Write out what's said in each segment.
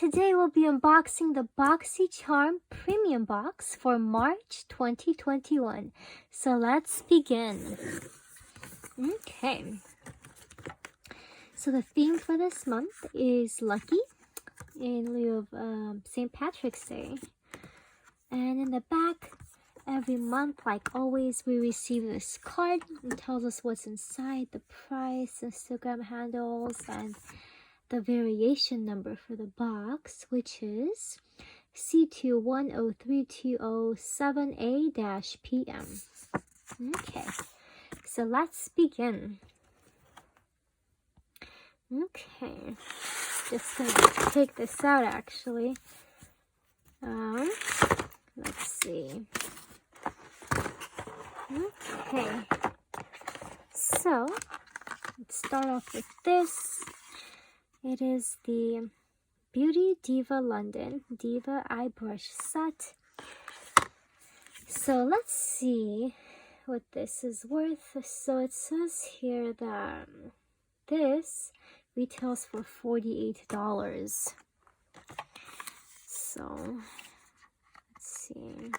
Today we'll be unboxing the Boxycharm Premium Box for March 2021. So let's begin. Okay. So the theme for this month is Lucky in lieu of St. Patrick's Day. And in the back, every month, like always, we receive this card. It tells us what's inside, the price, Instagram handles, and the variation number for the box, which is C210320-7A-PM. Okay, so let's begin. Okay, just gonna take this out actually. Let's see. Okay, so let's start off with this. It is the Beauty Diva London Diva Eye Brush Set. So let's see what this is worth. So it says here that this retails for $48. So let's see.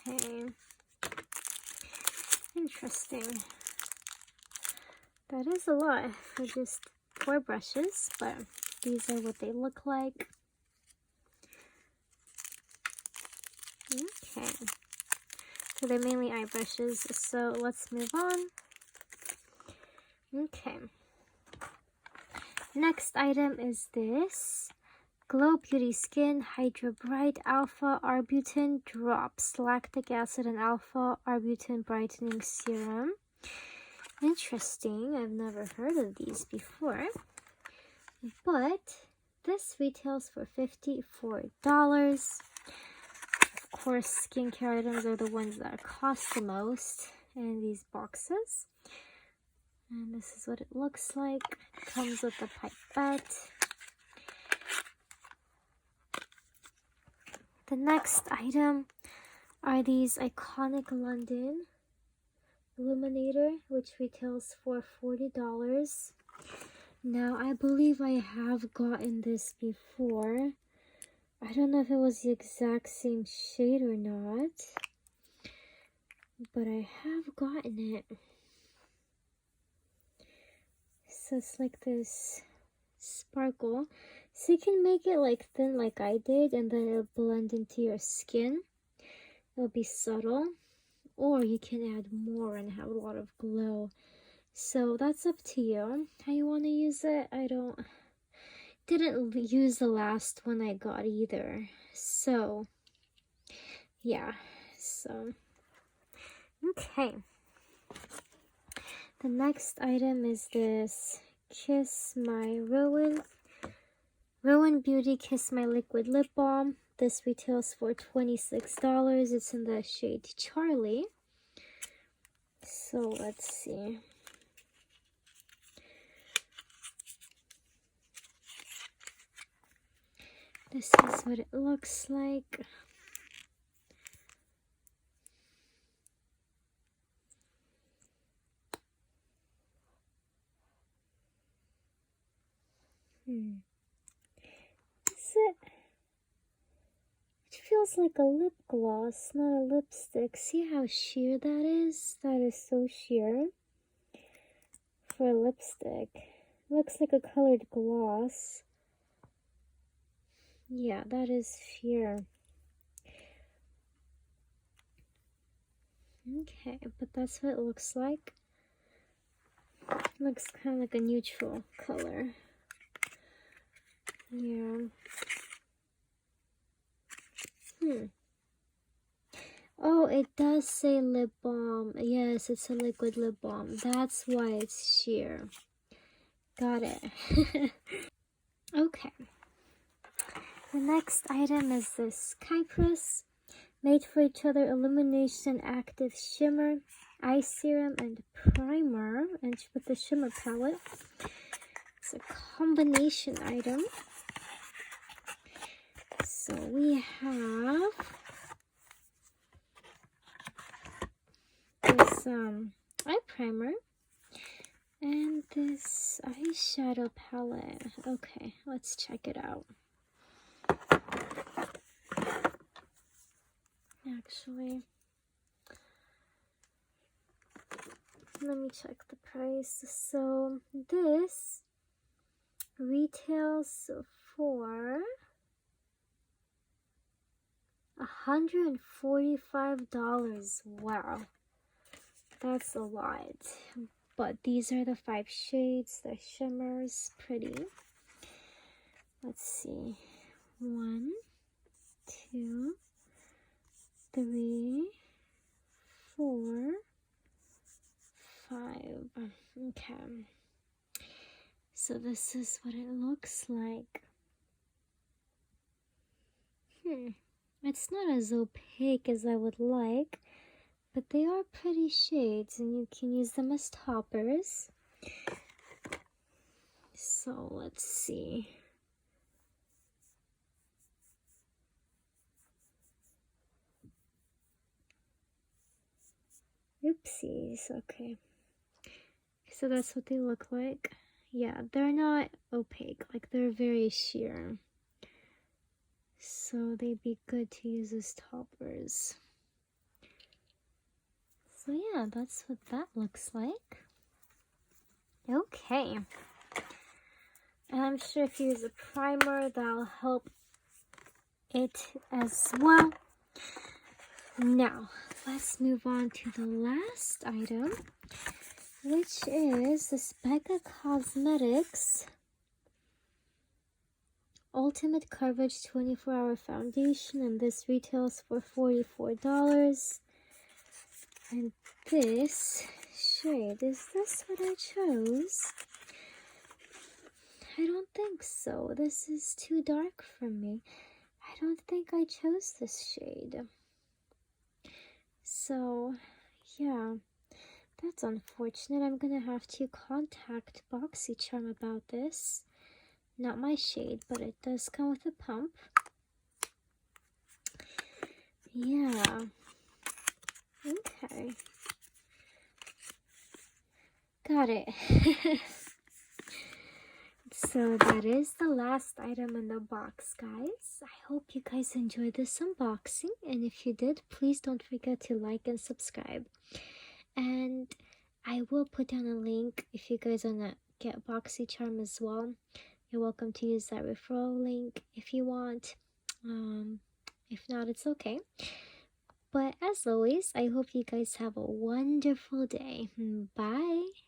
Okay, interesting. That is a lot for just 4 brushes, but these are what they look like. Okay, so they're mainly eye brushes, so let's move on. Okay, next item is this Glow Beauty Skin Hydra Bright Alpha Arbutin Drops Lactic Acid and Alpha Arbutin Brightening Serum. Interesting, I've never heard of these before, but this retails for $54. Of course, skincare items are the ones that cost the most in these boxes. And this is what it looks like. It comes with a pipette. The next item are these iconic London Illuminator, which retails for $40. Now, I believe I have gotten this before. I don't know if it was the exact same shade or not, but I have gotten it. So it's like this sparkle. So you can make it like thin like I did, and then it'll blend into your skin. It'll be subtle. Or you can add more and have a lot of glow. So that's up to you how you want to use it. I didn't use the last one I got either. So yeah, so okay. The next item is this Kiss My Rowan Beauty Kiss My Liquid Lip Balm. This retails for $26. It's in the shade Charlie. So let's see. This is what it looks like. Is it? It feels like a lip gloss, not a lipstick. See how sheer that is? That is so sheer for a lipstick. Looks like a colored gloss. Yeah, that is sheer. Okay, but that's what it looks like. Looks kind of like a neutral color. Yeah. Oh, it does say lip balm. Yes, it's a liquid lip balm. That's why it's sheer. Got it. Okay. The next item is this Kypress Made for Each Other Illumination Active Shimmer Eye Serum and Primer, and with the shimmer palette. It's a combination item. So we have eye primer and this eyeshadow palette. Okay, let's check it out. Actually, let me check the price. So this retails for $145. Wow, that's a lot. But these are the 5 shades, the shimmers, pretty. Let's see. 1, 2, 3, 4, 5. Okay. So this is what it looks like. It's not as opaque as I would like, but they are pretty shades and you can use them as toppers. So let's see. Oopsies, okay. So that's what they look like. Yeah, they're not opaque, like they're very sheer. So they'd be good to use as toppers. So yeah, that's what that looks like. Okay. And I'm sure if you use a primer, that'll help it as well. Now, let's move on to the last item, which is this Becca Cosmetics Ultimate Coverage 24-Hour Foundation, and this retails for $44. And this shade, is this what I chose? I don't think so. This is too dark for me. I don't think I chose this shade. So, yeah, that's unfortunate. I'm gonna have to contact Boxycharm about this. Not my shade, but it does come with a pump. Yeah. Okay. Got it. So that is the last item in the box, guys. I hope you guys enjoyed this unboxing, and if you did, please don't forget to like and subscribe. And I will put down a link if you guys want to get Boxycharm as well. You're welcome to use that referral link if you want. If not, it's okay. But as always, I hope you guys have a wonderful day. Bye.